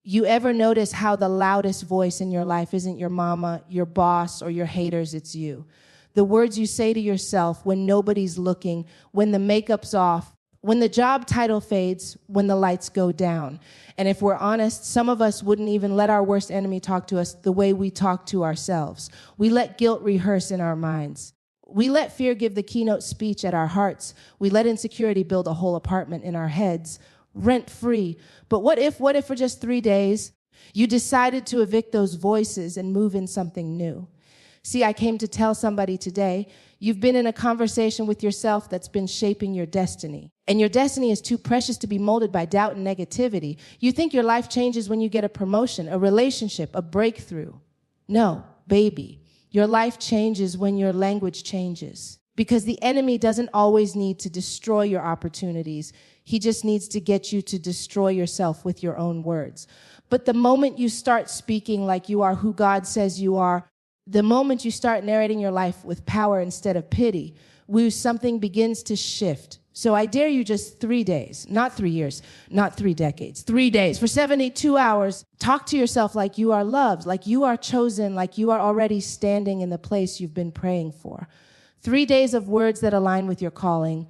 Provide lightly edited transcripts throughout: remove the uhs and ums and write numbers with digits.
You ever notice how the loudest voice in your life isn't your mama, your boss, or your haters, it's you? The words you say to yourself when nobody's looking, when the makeup's off, when the job title fades, when the lights go down. And if we're honest, some of us wouldn't even let our worst enemy talk to us the way we talk to ourselves. We let guilt rehearse in our minds. We let fear give the keynote speech at our hearts. We let insecurity build a whole apartment in our heads, rent-free. But what if for just 3 days, you decided to evict those voices and move in something new? See, I came to tell somebody today, you've been in a conversation with yourself that's been shaping your destiny. And your destiny is too precious to be molded by doubt and negativity. You think your life changes when you get a promotion, a relationship, a breakthrough. No, baby. Your life changes when your language changes. Because the enemy doesn't always need to destroy your opportunities. He just needs to get you to destroy yourself with your own words. But the moment you start speaking like you are who God says you are, the moment you start narrating your life with power instead of pity, something begins to shift. So I dare you just 3 days, not 3 years, not 3 decades, 3 days, for 72 hours, talk to yourself like you are loved, like you are chosen, like you are already standing in the place you've been praying for. 3 days of words that align with your calling,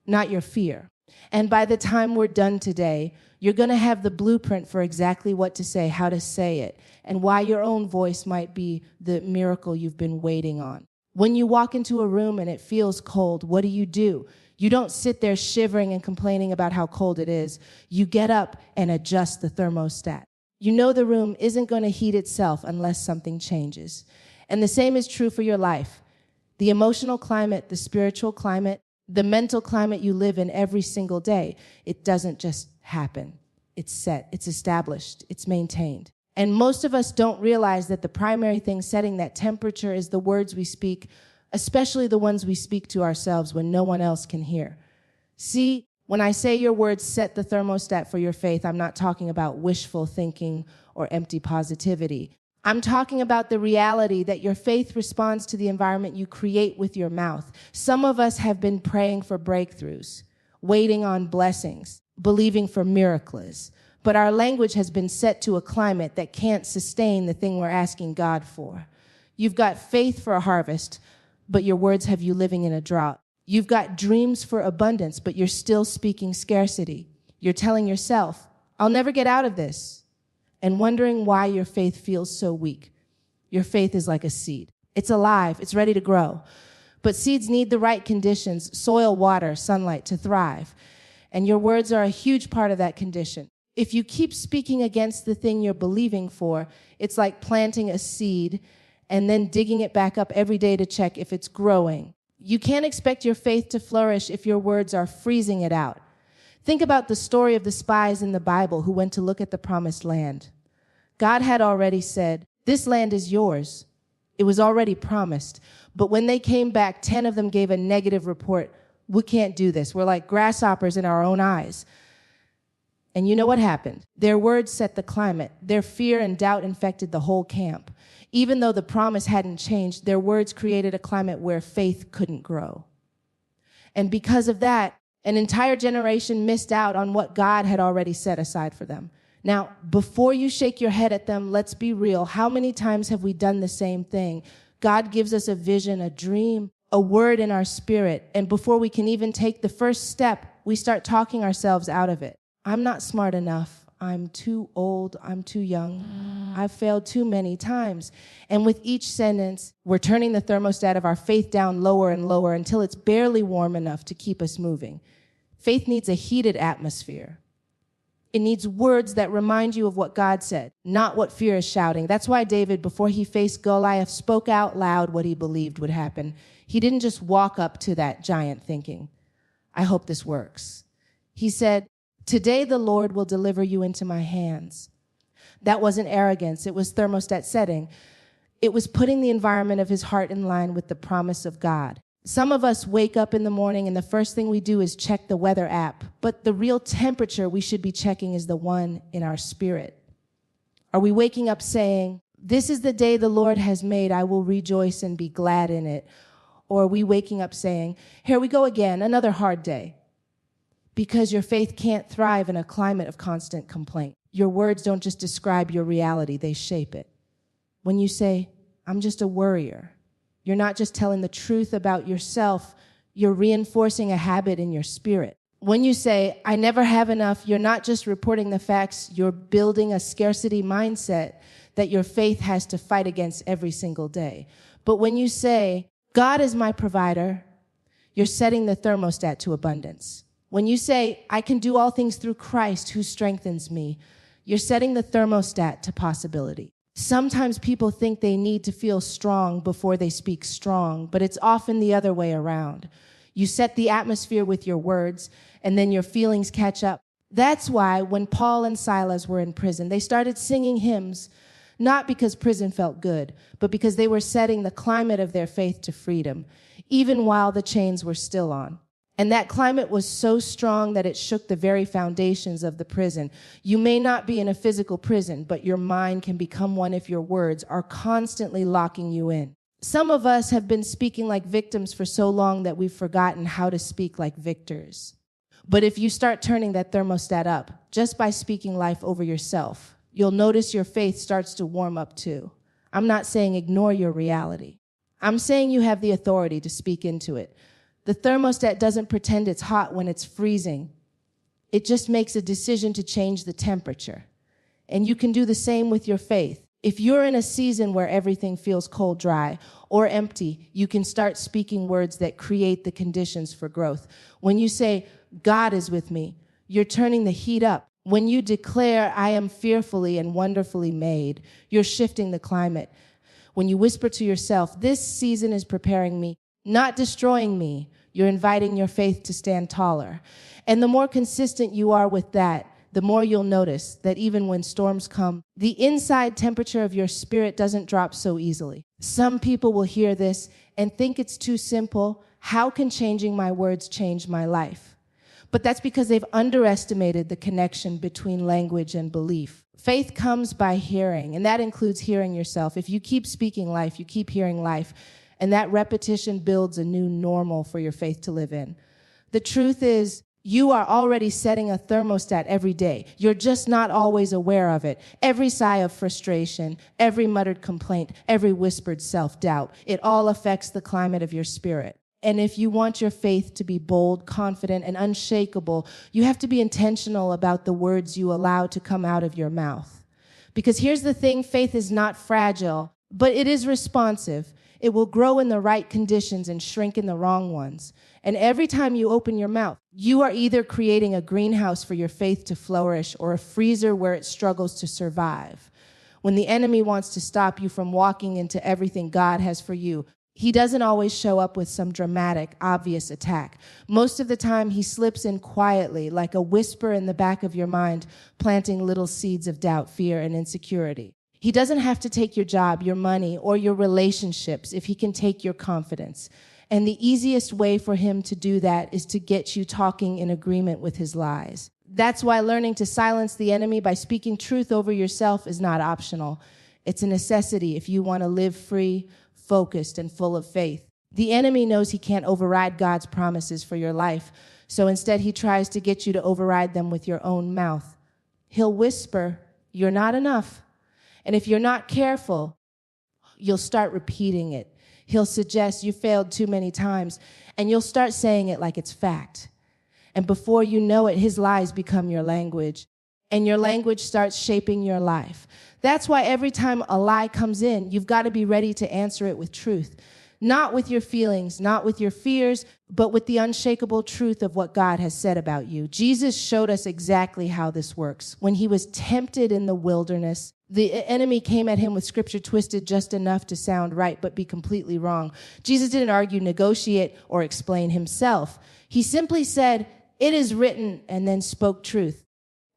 not your fear. And by the time we're done today, you're going to have the blueprint for exactly what to say, how to say it, and why your own voice might be the miracle you've been waiting on. When you walk into a room and it feels cold, what do? You don't sit there shivering and complaining about how cold it is. You get up and adjust the thermostat. You know the room isn't going to heat itself unless something changes. And the same is true for your life. The emotional climate, the spiritual climate, the mental climate you live in every single day, it doesn't just happen. It's set, it's established, it's maintained. And most of us don't realize that the primary thing setting that temperature is the words we speak, especially the ones we speak to ourselves when no one else can hear. See, when I say your words set the thermostat for your faith, I'm not talking about wishful thinking or empty positivity. I'm talking about the reality that your faith responds to the environment you create with your mouth. Some of us have been praying for breakthroughs, waiting on blessings, believing for miracles. But our language has been set to a climate that can't sustain the thing we're asking God for. You've got faith for a harvest, but your words have you living in a drought. You've got dreams for abundance, but you're still speaking scarcity. You're telling yourself, I'll never get out of this, and wondering why your faith feels so weak. Your faith is like a seed. It's alive. It's ready to grow. But seeds need the right conditions, soil, water, sunlight to thrive. And your words are a huge part of that condition. If you keep speaking against the thing you're believing for, it's like planting a seed and then digging it back up every day to check if it's growing. You can't expect your faith to flourish if your words are freezing it out. Think about the story of the spies in the Bible who went to look at the promised land. God had already said, this land is yours. It was already promised. But when they came back, 10 of them gave a negative report. We can't do this. We're like grasshoppers in our own eyes. And you know what happened? Their words set the climate. Their fear and doubt infected the whole camp. Even though the promise hadn't changed, their words created a climate where faith couldn't grow. And because of that, an entire generation missed out on what God had already set aside for them. Now, before you shake your head at them, let's be real. How many times have we done the same thing? God gives us a vision, a dream, a word in our spirit. And before we can even take the first step, we start talking ourselves out of it. I'm not smart enough. I'm too old. I'm too young. I've failed too many times. And with each sentence, we're turning the thermostat of our faith down lower and lower until it's barely warm enough to keep us moving. Faith needs a heated atmosphere. It needs words that remind you of what God said, not what fear is shouting. That's why David, before he faced Goliath, spoke out loud what he believed would happen. He didn't just walk up to that giant thinking, I hope this works. He said, today the Lord will deliver you into my hands. That wasn't arrogance. It was thermostat setting. It was putting the environment of his heart in line with the promise of God. Some of us wake up in the morning and the first thing we do is check the weather app, but the real temperature we should be checking is the one in our spirit. Are we waking up saying, this is the day the Lord has made, I will rejoice and be glad in it? Or are we waking up saying, here we go again, another hard day? Because your faith can't thrive in a climate of constant complaint. your words don't just describe your reality, they shape it. When you say, I'm just a worrier, you're not just telling the truth about yourself, you're reinforcing a habit in your spirit. When you say, I never have enough, you're not just reporting the facts, you're building a scarcity mindset that your faith has to fight against every single day. But when you say, God is my provider, you're setting the thermostat to abundance. When you say, I can do all things through Christ who strengthens me, you're setting the thermostat to possibility. Sometimes people think they need to feel strong before they speak strong, but it's often the other way around. You set the atmosphere with your words, and then your feelings catch up. That's why when Paul and Silas were in prison, they started singing hymns, not because prison felt good, but because they were setting the climate of their faith to freedom, even while the chains were still on. And that climate was so strong that it shook the very foundations of the prison. You may not be in a physical prison, but your mind can become one if your words are constantly locking you in. Some of us have been speaking like victims for so long that we've forgotten how to speak like victors. But if you start turning that thermostat up just by speaking life over yourself, you'll notice your faith starts to warm up too. I'm not saying ignore your reality. I'm saying you have the authority to speak into it. The thermostat doesn't pretend it's hot when it's freezing. It just makes a decision to change the temperature. And you can do the same with your faith. If you're in a season where everything feels cold, dry, or empty, you can start speaking words that create the conditions for growth. When you say, God is with me, you're turning the heat up. When you declare, I am fearfully and wonderfully made, you're shifting the climate. When you whisper to yourself, this season is preparing me, not destroying me, you're inviting your faith to stand taller. And the more consistent you are with that, the more you'll notice that even when storms come, the inside temperature of your spirit doesn't drop so easily. Some people will hear this and think it's too simple. How can changing my words change my life? But that's because they've underestimated the connection between language and belief. Faith comes by hearing, and that includes hearing yourself. If you keep speaking life, you keep hearing life, and that repetition builds a new normal for your faith to live in. The truth is, you are already setting a thermostat every day. You're just not always aware of it. Every sigh of frustration, every muttered complaint, every whispered self-doubt, it all affects the climate of your spirit. And if you want your faith to be bold, confident, and unshakable, you have to be intentional about the words you allow to come out of your mouth. Because here's the thing, faith is not fragile, but it is responsive. It will grow in the right conditions and shrink in the wrong ones. And every time you open your mouth, you are either creating a greenhouse for your faith to flourish or a freezer where it struggles to survive. When the enemy wants to stop you from walking into everything God has for you, he doesn't always show up with some dramatic, obvious attack. Most of the time, he slips in quietly, like a whisper in the back of your mind, planting little seeds of doubt, fear, and insecurity. He doesn't have to take your job, your money, or your relationships if he can take your confidence. And the easiest way for him to do that is to get you talking in agreement with his lies. That's why learning to silence the enemy by speaking truth over yourself is not optional. It's a necessity if you want to live free, focused, and full of faith. The enemy knows he can't override God's promises for your life, so instead he tries to get you to override them with your own mouth. He'll whisper, "You're not enough." And if you're not careful, you'll start repeating it. He'll suggest you failed too many times, and you'll start saying it like it's fact. And before you know it, his lies become your language, and your language starts shaping your life. That's why every time a lie comes in, you've got to be ready to answer it with truth. Not with your feelings, not with your fears, but with the unshakable truth of what God has said about you. Jesus showed us exactly how this works. When he was tempted in the wilderness, the enemy came at him with scripture twisted just enough to sound right, but be completely wrong. Jesus didn't argue, negotiate, or explain himself. He simply said, "It is written," and then spoke truth.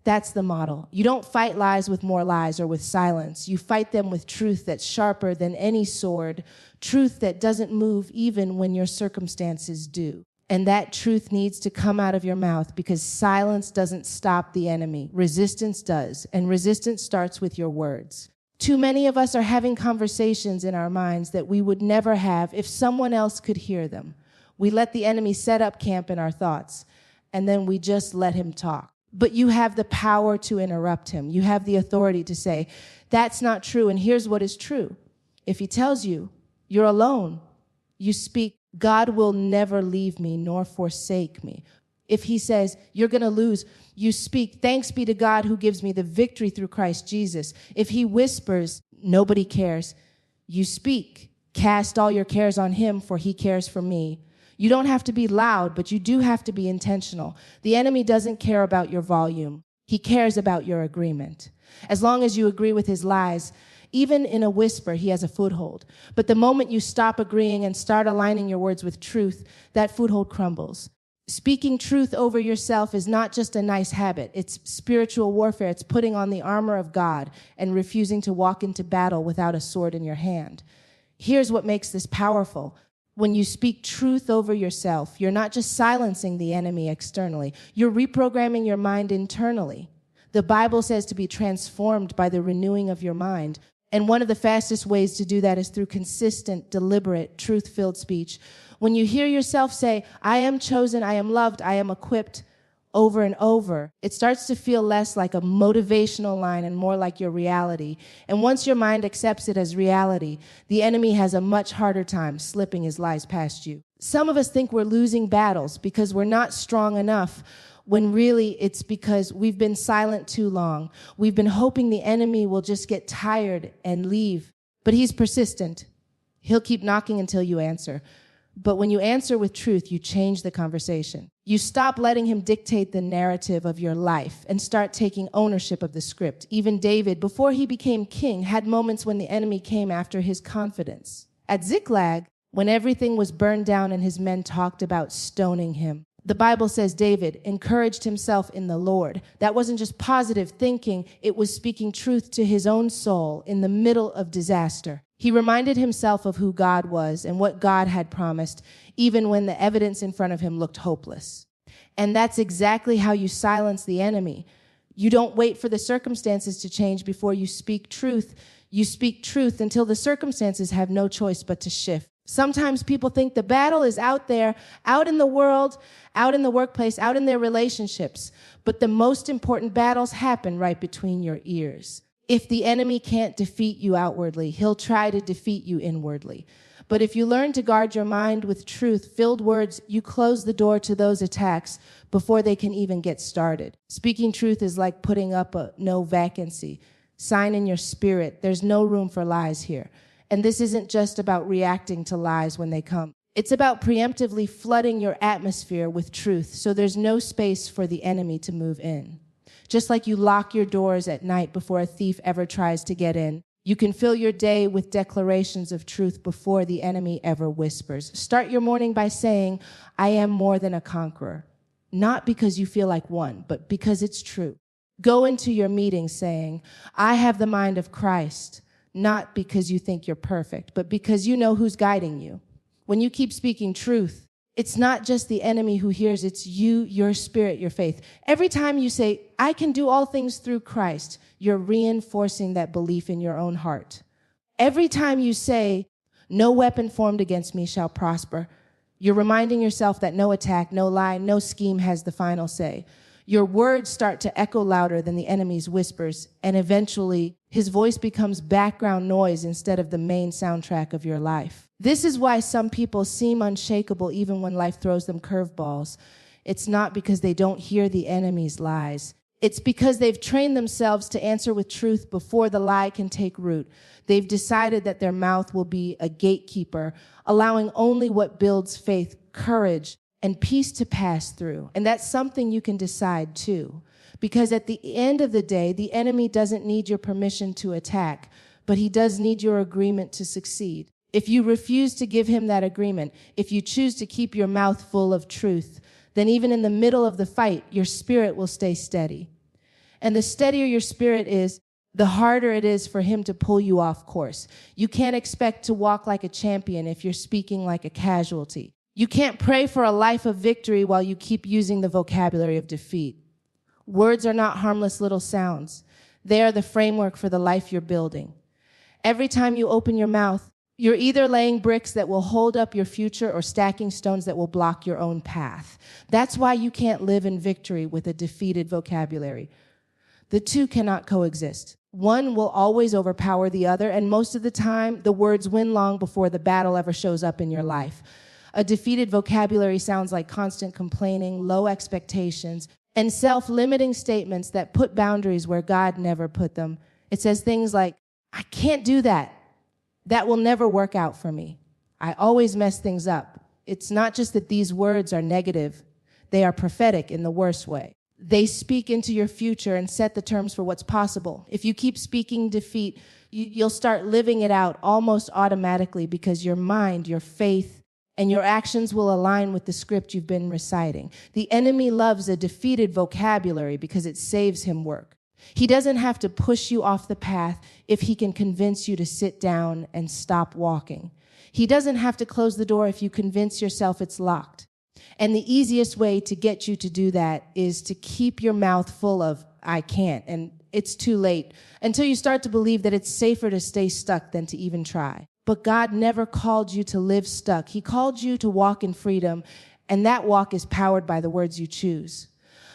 That's the model. You don't fight lies with more lies or with silence. You fight them with truth that's sharper than any sword, truth that doesn't move even when your circumstances do. And that truth needs to come out of your mouth because silence doesn't stop the enemy. Resistance does, and resistance starts with your words. Too many of us are having conversations in our minds that we would never have if someone else could hear them. We let the enemy set up camp in our thoughts, and then we just let him talk. But you have the power to interrupt him. You have the authority to say, that's not true, and here's what is true. If he tells you you're alone, you speak, God will never leave me nor forsake me. If he says you're going to lose, you speak, thanks be to God who gives me the victory through Christ Jesus. If he whispers, nobody cares, you speak, cast all your cares on him, for he cares for me. You don't have to be loud, but you do have to be intentional. The enemy doesn't care about your volume. He cares about your agreement. As long as you agree with his lies, even in a whisper, he has a foothold. But the moment you stop agreeing and start aligning your words with truth, that foothold crumbles. Speaking truth over yourself is not just a nice habit. It's spiritual warfare. It's putting on the armor of God and refusing to walk into battle without a sword in your hand. Here's what makes this powerful. When you speak truth over yourself, you're not just silencing the enemy externally. You're reprogramming your mind internally. The Bible says to be transformed by the renewing of your mind. And one of the fastest ways to do that is through consistent, deliberate, truth-filled speech. When you hear yourself say, I am chosen, I am loved, I am equipped, over and over, it starts to feel less like a motivational line and more like your reality. And once your mind accepts it as reality, the enemy has a much harder time slipping his lies past you. Some of us think we're losing battles because we're not strong enough, when really it's because we've been silent too long. We've been hoping the enemy will just get tired and leave. But he's persistent. He'll keep knocking until you answer. But when you answer with truth, you change the conversation. You stop letting him dictate the narrative of your life and start taking ownership of the script. Even David, before he became king, had moments when the enemy came after his confidence. At Ziklag, when everything was burned down and his men talked about stoning him, the Bible says David encouraged himself in the Lord. That wasn't just positive thinking, it was speaking truth to his own soul in the middle of disaster. He reminded himself of who God was and what God had promised, even when the evidence in front of him looked hopeless. And that's exactly how you silence the enemy. You don't wait for the circumstances to change before you speak truth. You speak truth until the circumstances have no choice but to shift. Sometimes people think the battle is out there, out in the world, out in the workplace, out in their relationships. But the most important battles happen right between your ears. If the enemy can't defeat you outwardly, he'll try to defeat you inwardly. But if you learn to guard your mind with truth-filled words, you close the door to those attacks before they can even get started. Speaking truth is like putting up a no vacancy sign in your spirit. There's no room for lies here. And this isn't just about reacting to lies when they come. It's about preemptively flooding your atmosphere with truth so there's no space for the enemy to move in. Just like you lock your doors at night before a thief ever tries to get in, you can fill your day with declarations of truth before the enemy ever whispers. Start your morning by saying, I am more than a conqueror. Not because you feel like one, but because it's true. Go into your meeting saying, I have the mind of Christ, not because you think you're perfect, but because you know who's guiding you. When you keep speaking truth, it's not just the enemy who hears, it's you, your spirit, your faith. Every time you say, I can do all things through Christ, you're reinforcing that belief in your own heart. Every time you say, no weapon formed against me shall prosper, you're reminding yourself that no attack, no lie, no scheme has the final say. Your words start to echo louder than the enemy's whispers, and eventually his voice becomes background noise instead of the main soundtrack of your life. This is why some people seem unshakable even when life throws them curveballs. It's not because they don't hear the enemy's lies. It's because they've trained themselves to answer with truth before the lie can take root. They've decided that their mouth will be a gatekeeper, allowing only what builds faith, courage, and peace to pass through. And that's something you can decide too. Because at the end of the day, the enemy doesn't need your permission to attack, but he does need your agreement to succeed. If you refuse to give him that agreement, if you choose to keep your mouth full of truth, then even in the middle of the fight, your spirit will stay steady. And the steadier your spirit is, the harder it is for him to pull you off course. You can't expect to walk like a champion if you're speaking like a casualty. You can't pray for a life of victory while you keep using the vocabulary of defeat. Words are not harmless little sounds. They are the framework for the life you're building. Every time you open your mouth, You're either laying bricks that will hold up your future or stacking stones that will block your own path. That's why you can't live in victory with a defeated vocabulary. The two cannot coexist. One will always overpower the other, and most of the time, the words win long before the battle ever shows up in your life. A defeated vocabulary sounds like constant complaining, low expectations, and self-limiting statements that put boundaries where God never put them. It says things like, I can't do that. That will never work out for me. I always mess things up. It's not just that these words are negative. They are prophetic in the worst way. They speak into your future and set the terms for what's possible. If you keep speaking defeat, you'll start living it out almost automatically because your mind, your faith, and your actions will align with the script you've been reciting. The enemy loves a defeated vocabulary because it saves him work. He doesn't have to push you off the path if he can convince you to sit down and stop walking. He doesn't have to close the door if you convince yourself it's locked. And the easiest way to get you to do that is to keep your mouth full of, I can't, and it's too late, until you start to believe that it's safer to stay stuck than to even try. But God never called you to live stuck. He called you to walk in freedom, and that walk is powered by the words you choose.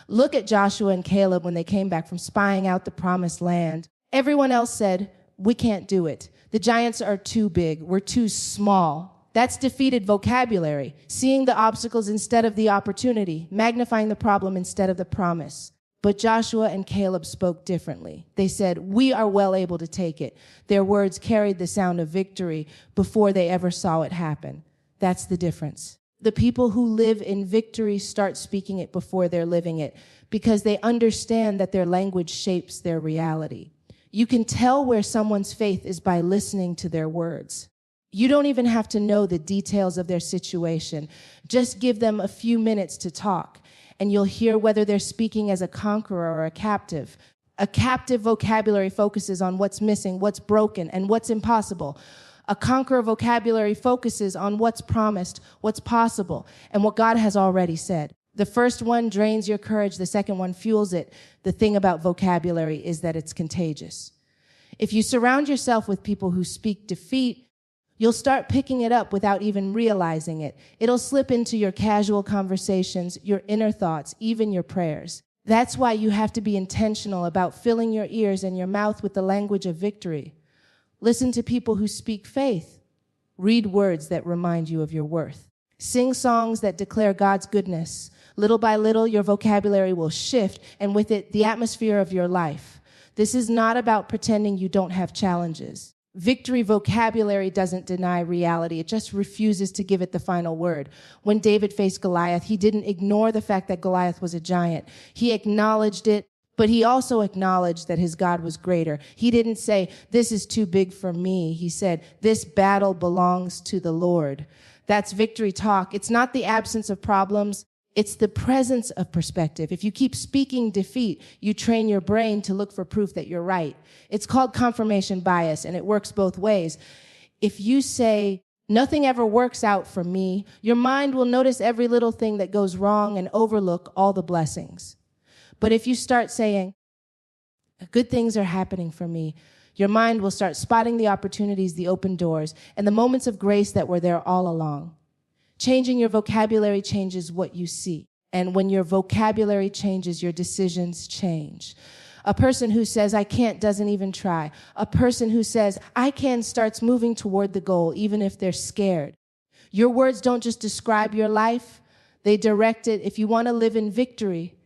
Look at Joshua and Caleb when they came back from spying out the promised land. Everyone else said, we can't do it. The giants are too big. We're too small. That's defeated vocabulary, seeing the obstacles instead of the opportunity, magnifying the problem instead of the promise. But Joshua and Caleb spoke differently. They said, we are well able to take it. Their words carried the sound of victory before they ever saw it happen. That's the difference. The people who live in victory start speaking it before they're living it because they understand that their language shapes their reality. You can tell where someone's faith is by listening to their words. You don't even have to know the details of their situation. Just give them a few minutes to talk, and you'll hear whether they're speaking as a conqueror or a captive. A captive vocabulary focuses on what's missing, what's broken, and what's impossible. A conqueror vocabulary focuses on what's promised, what's possible, and what God has already said. The first one drains your courage. The second one fuels it. The thing about vocabulary is that it's contagious. If you surround yourself with people who speak defeat, you'll start picking it up without even realizing it. It'll slip into your casual conversations, your inner thoughts, even your prayers. That's why you have to be intentional about filling your ears and your mouth with the language of victory. Listen to people who speak faith. Read words that remind you of your worth. Sing songs that declare God's goodness. Little by little, your vocabulary will shift, and with it, the atmosphere of your life. This is not about pretending you don't have challenges. Victory vocabulary doesn't deny reality. It just refuses to give it the final word. When David faced Goliath, he didn't ignore the fact that Goliath was a giant. He acknowledged it, but he also acknowledged that his God was greater. He didn't say, this is too big for me. He said, this battle belongs to the Lord. That's victory talk. It's not the absence of problems. It's the presence of perspective. If you keep speaking defeat, you train your brain to look for proof that you're right. It's called confirmation bias, and it works both ways. If you say, nothing ever works out for me, your mind will notice every little thing that goes wrong and overlook all the blessings. But if you start saying, good things are happening for me, your mind will start spotting the opportunities, the open doors, and the moments of grace that were there all along. Changing your vocabulary changes what you see. And when your vocabulary changes, your decisions change. A person who says, I can't, doesn't even try. A person who says, I can, starts moving toward the goal, even if they're scared. Your words don't just describe your life, they direct it. If you want to live in victory,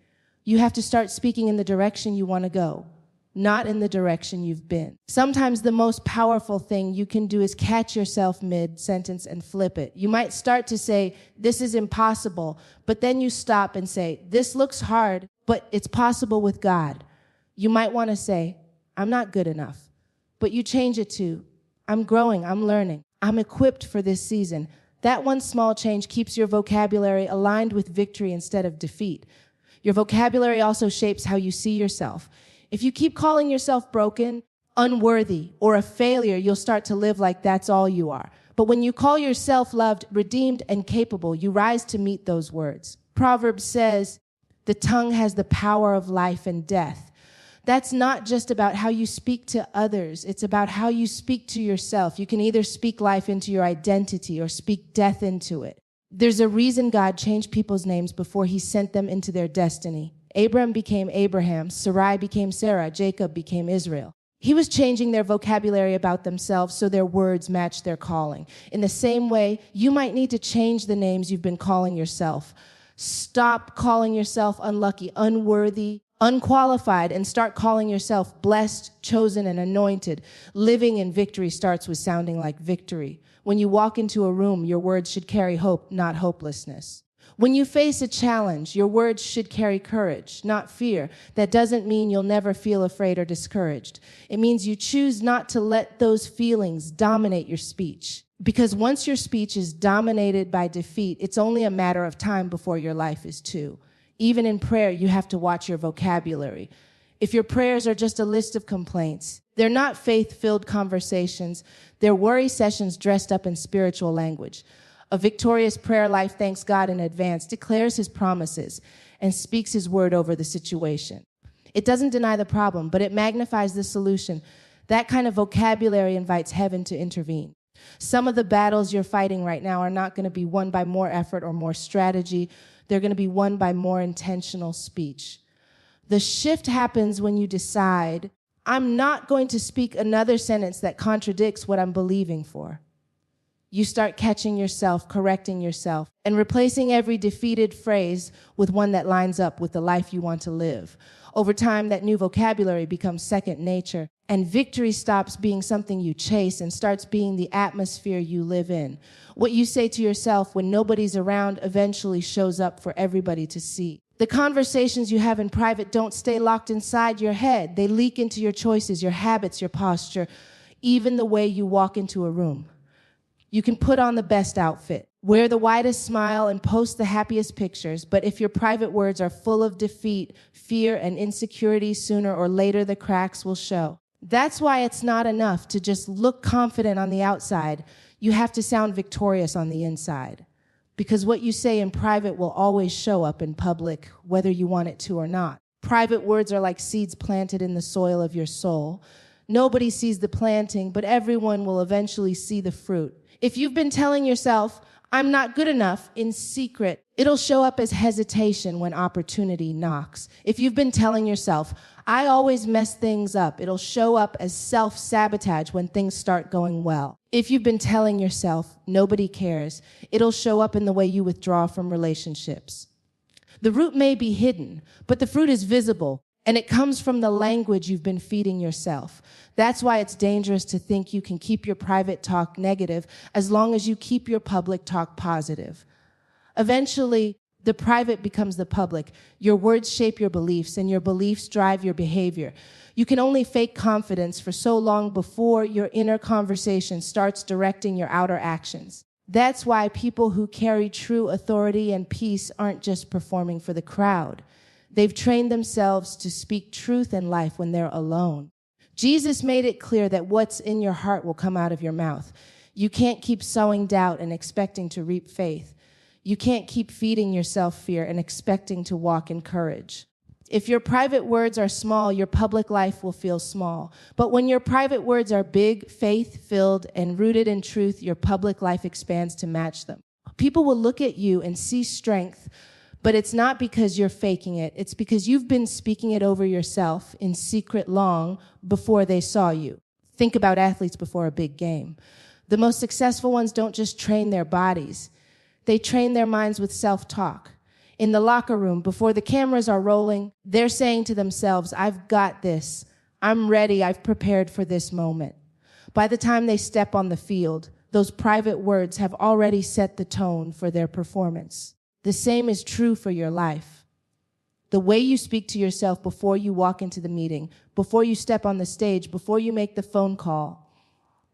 you have to start speaking in the direction you want to go, not in the direction you've been. Sometimes the most powerful thing you can do is catch yourself mid-sentence and flip it. You might start to say, this is impossible, but then you stop and say, this looks hard, but it's possible with God. You might want to say, I'm not good enough, but you change it to, I'm growing, I'm learning, I'm equipped for this season. That one small change keeps your vocabulary aligned with victory instead of defeat. Your vocabulary also shapes how you see yourself. If you keep calling yourself broken, unworthy, or a failure, you'll start to live like that's all you are. But when you call yourself loved, redeemed, and capable, you rise to meet those words. Proverbs says, the tongue has the power of life and death. That's not just about how you speak to others. It's about how you speak to yourself. You can either speak life into your identity or speak death into it. There's a reason God changed people's names before he sent them into their destiny. Abram became Abraham, Sarai became Sarah, Jacob became Israel. He was changing their vocabulary about themselves so their words matched their calling. In the same way, you might need to change the names you've been calling yourself. Stop calling yourself unlucky, unworthy, unqualified, and start calling yourself blessed, chosen, and anointed. Living in victory starts with sounding like victory. When you walk into a room, your words should carry hope, not hopelessness. When you face a challenge, your words should carry courage, not fear. That doesn't mean you'll never feel afraid or discouraged. It means you choose not to let those feelings dominate your speech. Because once your speech is dominated by defeat, it's only a matter of time before your life is too. Even in prayer, you have to watch your vocabulary. If your prayers are just a list of complaints, they're not faith-filled conversations. They're worry sessions dressed up in spiritual language. A victorious prayer life thanks God in advance, declares his promises, and speaks his word over the situation. It doesn't deny the problem, but it magnifies the solution. That kind of vocabulary invites heaven to intervene. Some of the battles you're fighting right now are not going to be won by more effort or more strategy. They're going to be won by more intentional speech. The shift happens when you decide, I'm not going to speak another sentence that contradicts what I'm believing for. You start catching yourself, correcting yourself, and replacing every defeated phrase with one that lines up with the life you want to live. Over time, that new vocabulary becomes second nature, and victory stops being something you chase and starts being the atmosphere you live in. What you say to yourself when nobody's around eventually shows up for everybody to see. The conversations you have in private don't stay locked inside your head. They leak into your choices, your habits, your posture, even the way you walk into a room. You can put on the best outfit, wear the widest smile, and post the happiest pictures, but if your private words are full of defeat, fear, and insecurity, sooner or later the cracks will show. That's why it's not enough to just look confident on the outside. You have to sound victorious on the inside, because what you say in private will always show up in public, whether you want it to or not. Private words are like seeds planted in the soil of your soul. Nobody sees the planting, but everyone will eventually see the fruit. If you've been telling yourself, I'm not good enough in secret, it'll show up as hesitation when opportunity knocks. If you've been telling yourself, I always mess things up, it'll show up as self-sabotage when things start going well. If you've been telling yourself, nobody cares, it'll show up in the way you withdraw from relationships. The root may be hidden, but the fruit is visible, and it comes from the language you've been feeding yourself. That's why it's dangerous to think you can keep your private talk negative as long as you keep your public talk positive. Eventually, the private becomes the public. Your words shape your beliefs, and your beliefs drive your behavior. You can only fake confidence for so long before your inner conversation starts directing your outer actions. That's why people who carry true authority and peace aren't just performing for the crowd. They've trained themselves to speak truth and life when they're alone. Jesus made it clear that what's in your heart will come out of your mouth. You can't keep sowing doubt and expecting to reap faith. You can't keep feeding yourself fear and expecting to walk in courage. If your private words are small, your public life will feel small. But when your private words are big, faith-filled, and rooted in truth, your public life expands to match them. People will look at you and see strength, but it's not because you're faking it. It's because you've been speaking it over yourself in secret long before they saw you. Think about athletes before a big game. The most successful ones don't just train their bodies. They train their minds with self-talk. In the locker room, before the cameras are rolling, they're saying to themselves, I've got this. I'm ready. I've prepared for this moment. By the time they step on the field, those private words have already set the tone for their performance. The same is true for your life. The way you speak to yourself before you walk into the meeting, before you step on the stage, before you make the phone call,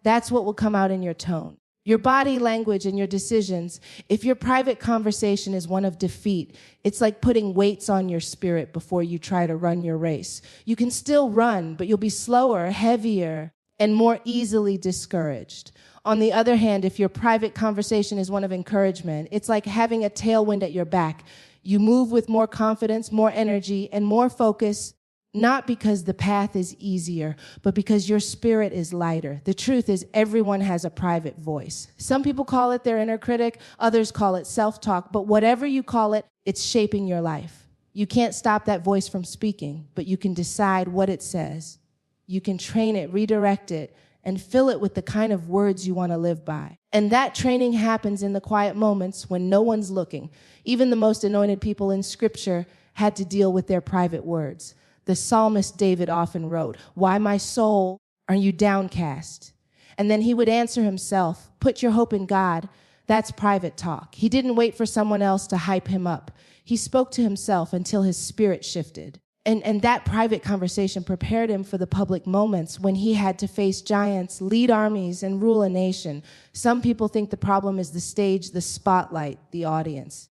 that's what will come out in your tone. Your body language and your decisions, if your private conversation is one of defeat, it's like putting weights on your spirit before you try to run your race. You can still run, but you'll be slower, heavier, and more easily discouraged. On the other hand, if your private conversation is one of encouragement, it's like having a tailwind at your back. You move with more confidence, more energy, and more focus, Not because the path is easier, but because your spirit is lighter. The truth is everyone has a private voice. Some people call it their inner critic, others call it self-talk, but whatever you call it, it's shaping your life. You can't stop that voice from speaking, but you can decide what it says. You can train it, redirect it, and fill it with the kind of words you want to live by. And that training happens in the quiet moments when no one's looking. Even the most anointed people in Scripture had to deal with their private words. The psalmist David often wrote, "Why, my soul, are you downcast?" And then he would answer himself, "Put your hope in God." That's private talk. He didn't wait for someone else to hype him up. He spoke to himself until his spirit shifted. And that private conversation prepared him for the public moments when he had to face giants, lead armies, and rule a nation. Some people think the problem is the stage, the spotlight, the audience.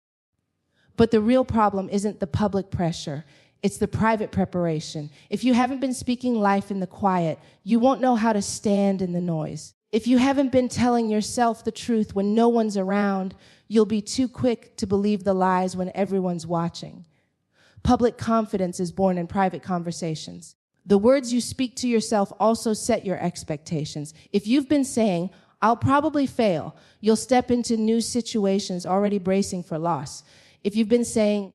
But the real problem isn't the public pressure. It's the private preparation. If you haven't been speaking life in the quiet, you won't know how to stand in the noise. If you haven't been telling yourself the truth when no one's around, you'll be too quick to believe the lies when everyone's watching. Public confidence is born in private conversations. The words you speak to yourself also set your expectations. If you've been saying, "I'll probably fail," you'll step into new situations already bracing for loss. If you've been saying,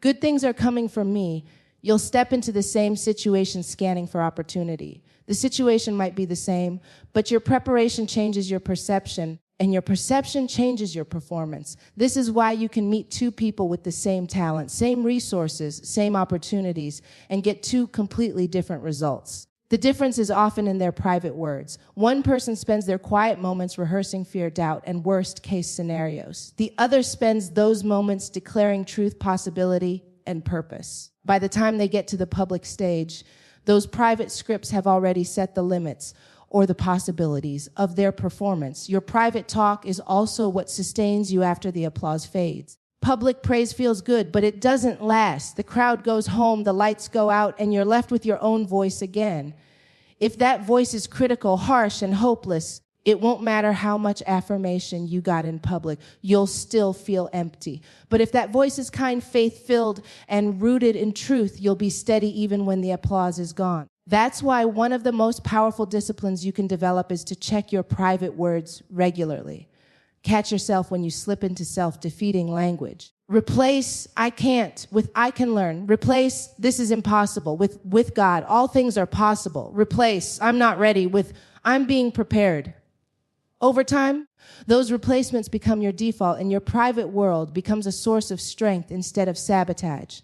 "Good things are coming from me," you'll step into the same situation scanning for opportunity. The situation might be the same, but your preparation changes your perception, and your perception changes your performance. This is why you can meet two people with the same talent, same resources, same opportunities, and get two completely different results. The difference is often in their private words. One person spends their quiet moments rehearsing fear, doubt, and worst-case scenarios. The other spends those moments declaring truth, possibility, and purpose. By the time they get to the public stage, those private scripts have already set the limits or the possibilities of their performance. Your private talk is also what sustains you after the applause fades. Public praise feels good, but it doesn't last. The crowd goes home, the lights go out, and you're left with your own voice again. If that voice is critical, harsh, and hopeless, it won't matter how much affirmation you got in public. You'll still feel empty. But if that voice is kind, faith-filled, and rooted in truth, you'll be steady even when the applause is gone. That's why one of the most powerful disciplines you can develop is to check your private words regularly. Catch yourself when you slip into self-defeating language. Replace "I can't" with "I can learn." Replace "this is impossible" with "God, all things are possible." Replace "I'm not ready" with "I'm being prepared." Over time, those replacements become your default, and your private world becomes a source of strength instead of sabotage.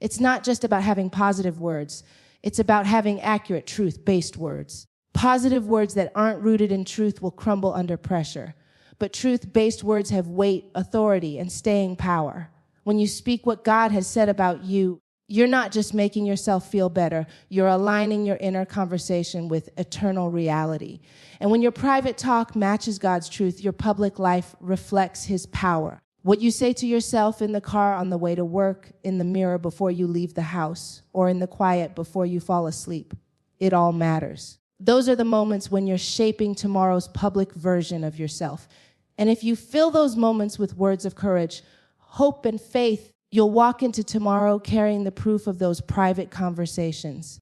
It's not just about having positive words. It's about having accurate, truth-based words. Positive words that aren't rooted in truth will crumble under pressure. But truth-based words have weight, authority, and staying power. When you speak what God has said about you, you're not just making yourself feel better. You're aligning your inner conversation with eternal reality. And when your private talk matches God's truth, your public life reflects His power. What you say to yourself in the car on the way to work, in the mirror before you leave the house, or in the quiet before you fall asleep, it all matters. Those are the moments when you're shaping tomorrow's public version of yourself. And if you fill those moments with words of courage, hope, and faith, you'll walk into tomorrow carrying the proof of those private conversations.